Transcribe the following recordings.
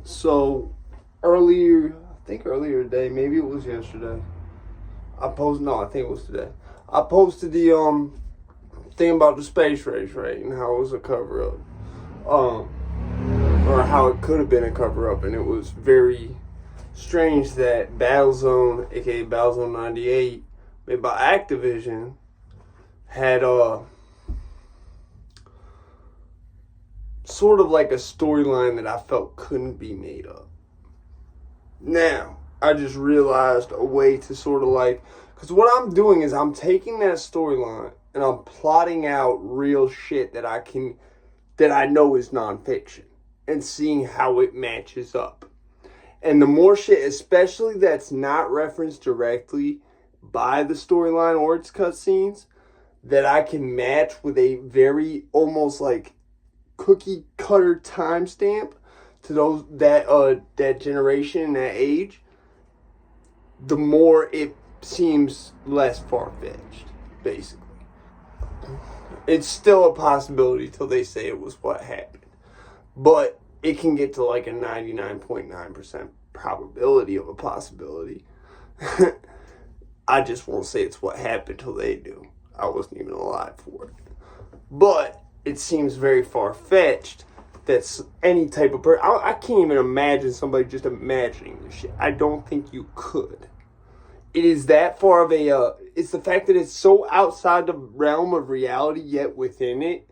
So I think earlier today, maybe it was yesterday. I think it was today. I posted the thing about the space race, right, and how it was a cover up, or how it could have been a cover up, and it was very strange that Battlezone, aka Battlezone 98, made by Activision, had sort of like a storyline that I felt couldn't be made up. Now, I just realized a way to sort of like, because what I'm doing is I'm taking that storyline and I'm plotting out real shit that I know is nonfiction and seeing how it matches up. And the more shit, especially that's not referenced directly by the storyline or its cutscenes, that I can match with a very almost like cookie cutter timestamp to those that generation, that age, the more it seems less far-fetched, basically. It's still a possibility till they say it was what happened. But it can get to like a 99.9% probability of a possibility. I just won't say it's what happened till they do. I wasn't even alive for it. But it seems very far-fetched that any type of person... I can't even imagine somebody just imagining this shit. I don't think you could. It is that far of a... it's the fact that it's so outside the realm of reality, yet within it,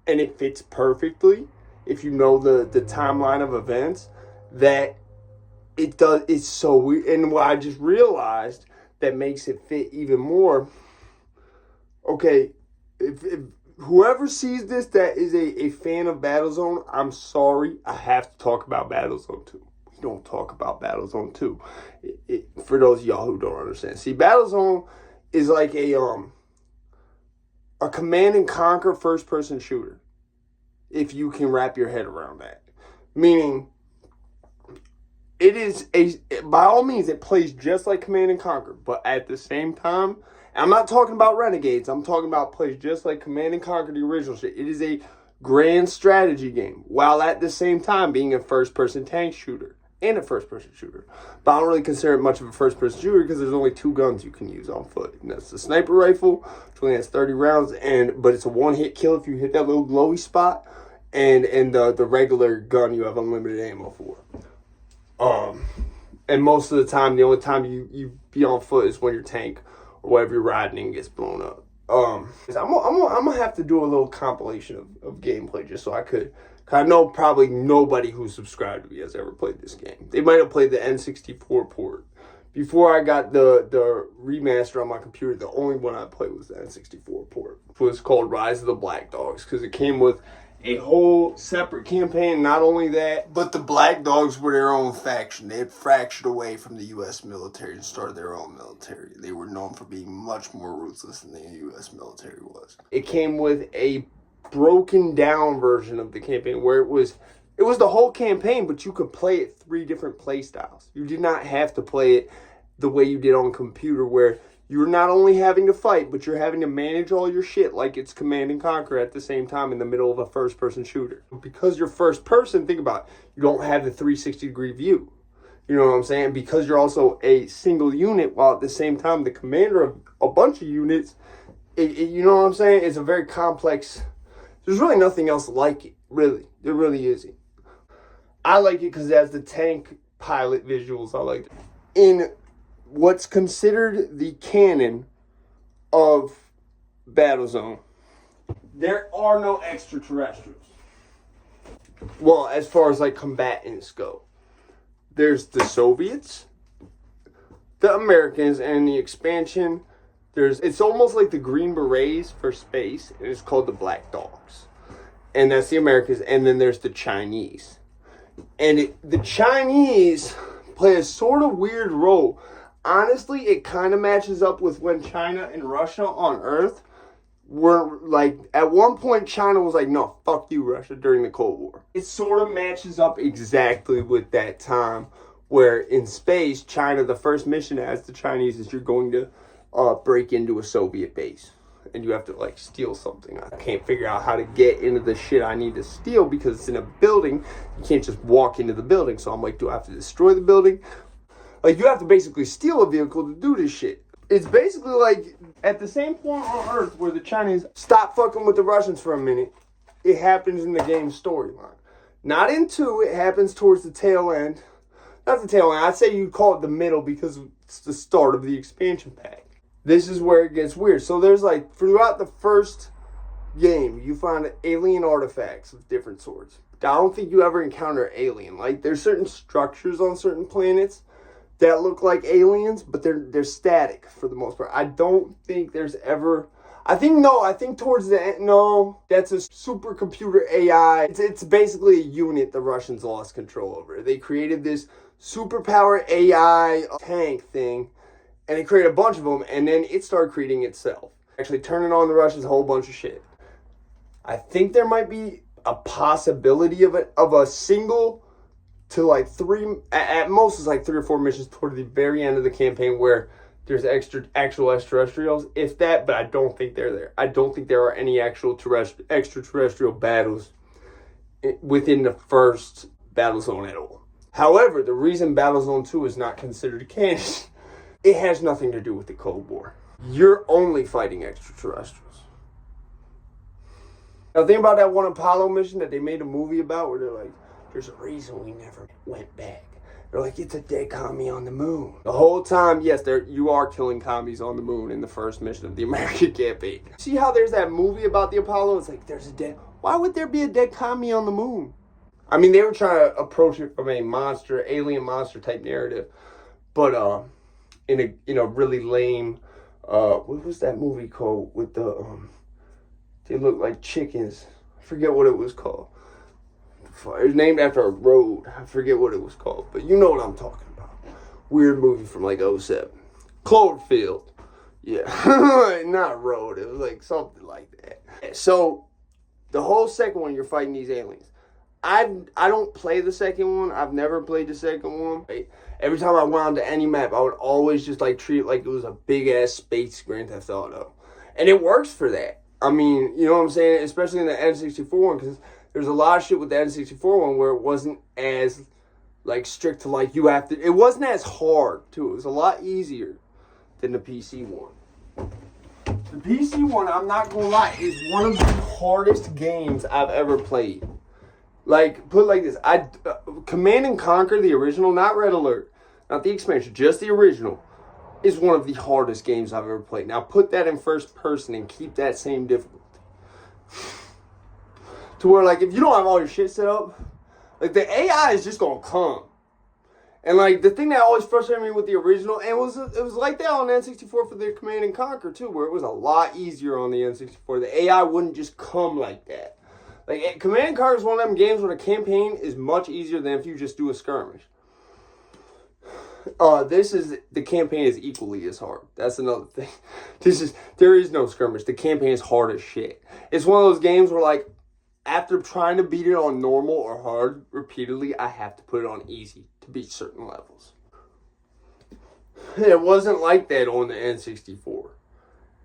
and it fits perfectly, if you know the timeline of events, that it does... it's so weird. And what I just realized that makes it fit even more... okay, if whoever sees this that is a fan of Battlezone, I'm sorry, I have to talk about Battlezone 2. We don't talk about Battlezone 2. For those of y'all who don't understand. See, Battlezone is like a command and conquer first-person shooter, if you can wrap your head around that. Meaning, it is by all means, it plays just like Command and Conquer, but at the same time, I'm not talking about Renegades. I'm talking about plays just like Command and Conquer, the original shit. It is a grand strategy game, while at the same time being a first-person tank shooter and a first-person shooter. But I don't really consider it much of a first-person shooter because there's only two guns you can use on foot. And that's the sniper rifle, which only has 30 rounds, but it's a one-hit kill if you hit that little glowy spot, and the regular gun you have unlimited ammo for. And most of the time, the only time you be on foot is when your tank or whatever you're riding and gets blown up. I'm gonna have to do a little compilation of gameplay just so I could. Cause I know probably nobody who's subscribed to me has ever played this game. They might have played the N64 port. Before I got the remaster on my computer, the only one I played was the N64 port. It was called Rise of the Black Dogs because it came with a whole separate campaign. Not only that, but the Black Dogs were their own faction. They had fractured away from the U.S. military and started their own military. They were known for being much more ruthless than the U.S. military was. It came with a broken down version of the campaign where it was the whole campaign, but you could play it 3 different play styles. You did not have to play it the way you did on computer, where you're not only having to fight, but you're having to manage all your shit like it's Command and Conquer at the same time in the middle of a first-person shooter. Because you're first person, think about it, you don't have the 360-degree view. You know what I'm saying? Because you're also a single unit, while at the same time the commander of a bunch of units, you know what I'm saying? It's a very complex... there's really nothing else like it, really. There really isn't. I like it because it has the tank pilot visuals. I like it. In what's considered the canon of Battlezone, there are no extraterrestrials. Well, as far as like combatants go, there's the Soviets, the Americans, and the expansion. It's almost like the Green Berets for space, and it's called the Black Dogs, and that's the Americans. And then there's the Chinese, and the Chinese play a sort of weird role. Honestly, it kind of matches up with when China and Russia on Earth were like, at one point China was like, no, fuck you, Russia, during the Cold War. It sort of matches up exactly with that time where in space, China, the first mission as the Chinese is you're going to break into a Soviet base. and you have to like steal something. I can't figure out how to get into the shit I need to steal because it's in a building. You can't just walk into the building. So I'm like, do I have to destroy the building? Like, you have to basically steal a vehicle to do this shit. It's basically like at the same point on Earth where the Chinese stop fucking with the Russians for a minute, it happens in the game storyline. Not in 2, it happens towards the tail end. Not the tail end, I'd say you'd call it the middle because it's the start of the expansion pack. This is where it gets weird. So there's like, throughout the first game, you find alien artifacts of different sorts. I don't think you ever encounter alien. Like, there's certain structures on certain planets that look like aliens, but they're static for the most part. I don't think there's ever... I think towards the end, no, that's a supercomputer AI. It's basically a unit the Russians lost control over. They created this superpower AI tank thing, and they created a bunch of them, and then it started creating itself. Actually turning on the Russians a whole bunch of shit. I think there might be a possibility of a single to like 3, at most it's like 3 or 4 missions toward the very end of the campaign where there's actual extraterrestrials, if that, but I don't think they're there. I don't think there are any actual extraterrestrial battles within the first Battlezone at all. However, the reason Battlezone 2 is not considered canon, it has nothing to do with the Cold War. You're only fighting extraterrestrials. Now think about that one Apollo mission that they made a movie about where they're like, there's a reason we never went back. They're like, it's a dead commie on the moon. The whole time, yes, you are killing commies on the moon in the first mission of the American campaign. See how there's that movie about the Apollo? It's like, why would there be a dead commie on the moon? I mean, they were trying to approach it from a alien monster type narrative. But in a really lame, what was that movie called with they look like chickens. I forget what it was called. It was named after a road. I forget what it was called, but you know what I'm talking about. Weird movie from like 2007. Cloverfield. Yeah. Not road. It was like something like that. So the whole second one, you're fighting these aliens. I don't play the second one. I've never played the second one. Every time I went onto any map, I would always just like treat it like it was a big ass space Grand Theft Auto. And it works for that. I mean, you know what I'm saying? Especially in the N64 one, because there's a lot of shit with the N64 one where it wasn't as like strict to like you have to. It wasn't as hard too. It was a lot easier than the PC one. The PC one, I'm not gonna lie, is one of the hardest games I've ever played. Like, put it like this: Command and Conquer, the original, not Red Alert, not the expansion, just the original, is one of the hardest games I've ever played. Now put that in first person and keep that same difficulty. To where, like, if you don't have all your shit set up, like, the AI is just gonna come. And, like, the thing that always frustrated me with the original, and it was like that on the N64 for the Command and Conquer, too, where it was a lot easier on the N64. The AI wouldn't just come like that. Like, Command and Conquer is one of them games where the campaign is much easier than if you just do a skirmish. The campaign is equally as hard. That's another thing. There is no skirmish. The campaign is hard as shit. It's one of those games where, like, after trying to beat it on normal or hard repeatedly, I have to put it on easy to beat certain levels. It wasn't like that on the N64.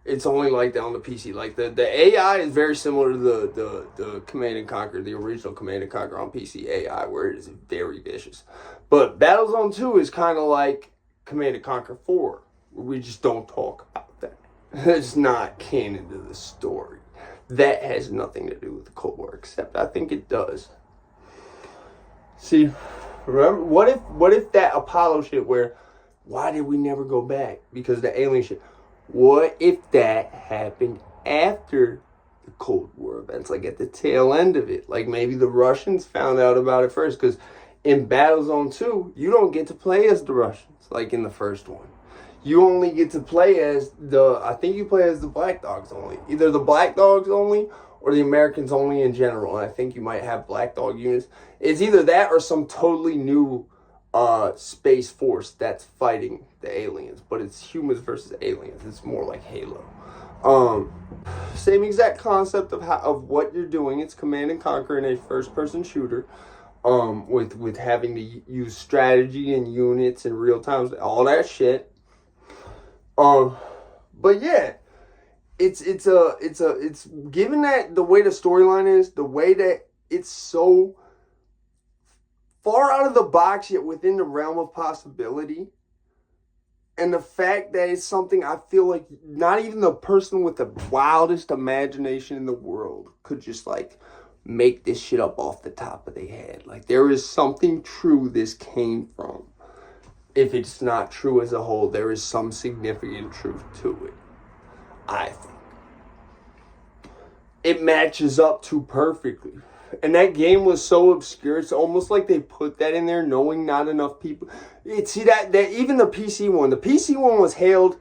It's only like that on the PC. Like, the AI is very similar to the Command and Conquer, the original Command and Conquer on PC AI, where it is very vicious. But Battlezone 2 is kind of like Command and Conquer 4, where we just don't talk about that. It's not canon to the story. That has nothing to do with the Cold War, except I think it does. See, remember, what if that Apollo shit where, why did we never go back? Because of the alien shit. What if that happened after the Cold War events, like at the tail end of it? Like maybe the Russians found out about it first, because in Battlezone 2, you don't get to play as the Russians, like in the first one. You only get to play as I think you play as the Black Dogs only. Either the Black Dogs only or the Americans only in general. And I think you might have Black Dog units. It's either that or some totally new space force that's fighting the aliens. But it's humans versus aliens. It's more like Halo. Same exact concept of what you're doing. It's Command and Conquer in a first-person shooter. With having to use strategy and units in real time. All that shit. But yeah, it's given that the way the storyline is, the way that it's so far out of the box yet within the realm of possibility, and the fact that it's something I feel like not even the person with the wildest imagination in the world could just like make this shit up off the top of their head. Like, there is something true this came from. If it's not true as a whole, there is some significant truth to it, I think. It matches up too perfectly. And that game was so obscure, it's almost like they put that in there knowing not enough people. See, that even the PC one was hailed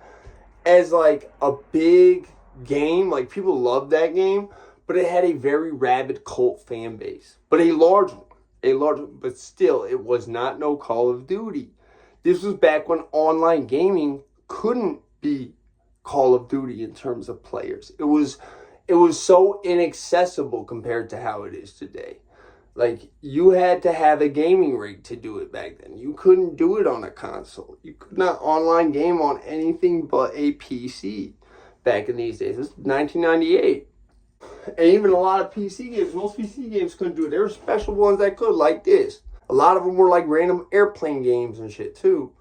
as like a big game. Like, people loved that game, but it had a very rabid cult fan base. But a large one. But still, it was not no Call of Duty. This was back when online gaming couldn't be Call of Duty in terms of players. It was so inaccessible compared to how it is today. Like, you had to have a gaming rig to do it back then. You couldn't do it on a console. You could not online game on anything but a PC back in these days. This was 1998. And even a lot of PC games, most PC games couldn't do it. There were special ones that could, like this. A lot of them were like random airplane games and shit too.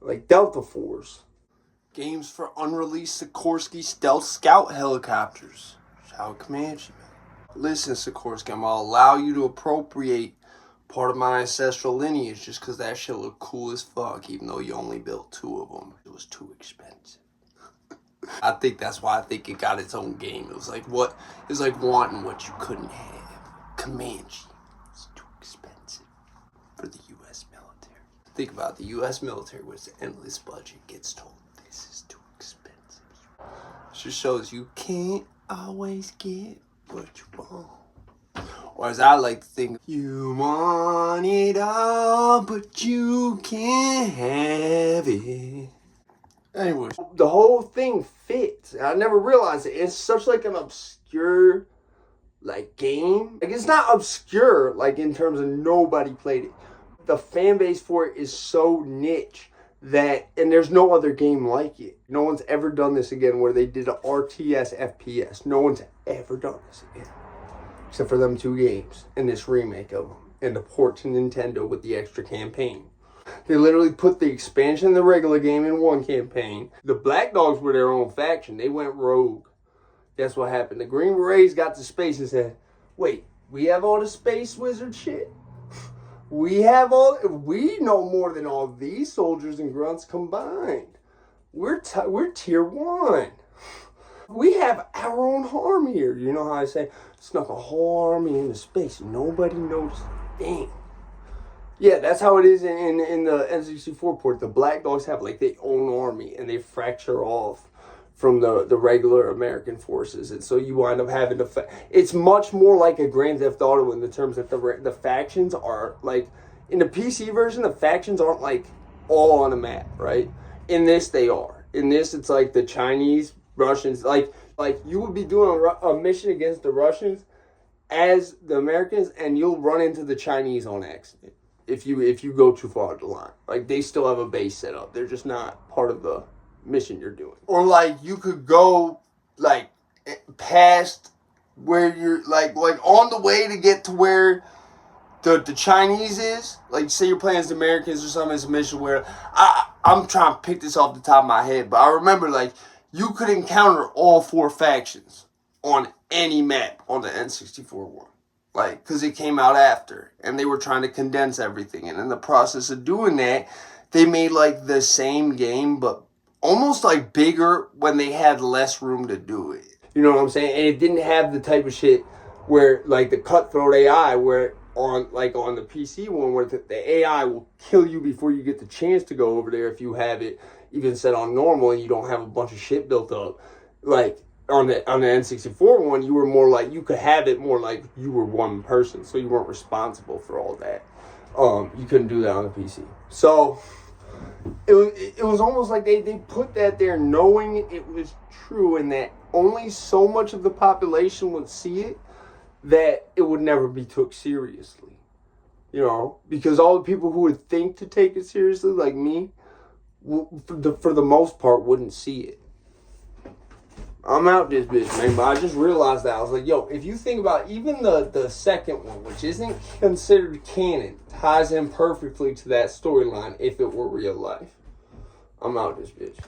Like Delta Force. Games for unreleased Sikorsky stealth scout helicopters. Shout out Comanche, man. Listen, Sikorsky, I'm gonna allow you to appropriate part of my ancestral lineage just because that shit looked cool as fuck, even though you only built 2 of them. It was too expensive. I think that's why I think it got its own game. It was like wanting what you couldn't have. Comanche. It's too expensive for the U.S. military. Think about it, the U.S. military with its endless budget gets told this is too expensive. It just shows you can't always get what you want. Or as I like to think, you want it all, but you can't have it. Anyways, the whole thing fits. I never realized it. It's such like an obscure like game. Like, it's not obscure like in terms of nobody played it. The fan base for it is so niche that, and there's no other game like it. No one's ever done this again where they did a RTS FPS. No one's ever done this again. Except for them 2 games and this remake of them. And the port to Nintendo with the extra campaign. They literally put the expansion and the regular game in one campaign. The Black Dogs were their own faction. They went rogue. That's what happened. The Green Berets got to space and said, wait, we have all the space wizard shit? We know more than all these soldiers and grunts combined. We're tier 1. We have our own army here. You know how I say, snuck a whole army into space. Nobody noticed a thing. Yeah, that's how it is in the N64 port. The Black Dogs have like their own army, and they fracture off from the regular American forces, and so you wind up having to. It's much more like a Grand Theft Auto in the terms that the factions are like in the PC version. The factions aren't like all on the map, right? In this, they are. In this, it's like the Chinese, Russians. Like you would be doing a mission against the Russians as the Americans, and you'll run into the Chinese on accident. If you go too far up the line. Like, they still have a base set up. They're just not part of the mission you're doing. Or, like, you could go, like, past where you're, like on the way to get to where the Chinese is. Like, say you're playing as the Americans or something. It's a mission where, I'm trying to pick this off the top of my head, but I remember, like, you could encounter all 4 factions on any map on the N64 one. Like, because it came out after, and they were trying to condense everything. And in the process of doing that, they made, like, the same game, but almost, like, bigger when they had less room to do it. You know what I'm saying? And it didn't have the type of shit where, like, the cutthroat AI, where on the PC one, where the AI will kill you before you get the chance to go over there if you have it even set on normal and you don't have a bunch of shit built up. Like, on the N64 one, you were more like, you could have it more like you were one person, so you weren't responsible for all that. You couldn't do that on the PC. So it was almost like they put that there knowing it was true and that only so much of the population would see it that it would never be took seriously. You know, because all the people who would think to take it seriously, like me, for the most part, wouldn't see it. I'm out this bitch, man. But I just realized that. I was like, yo, if you think about even the second one, which isn't considered canon, ties in perfectly to that storyline if it were real life. I'm out this bitch.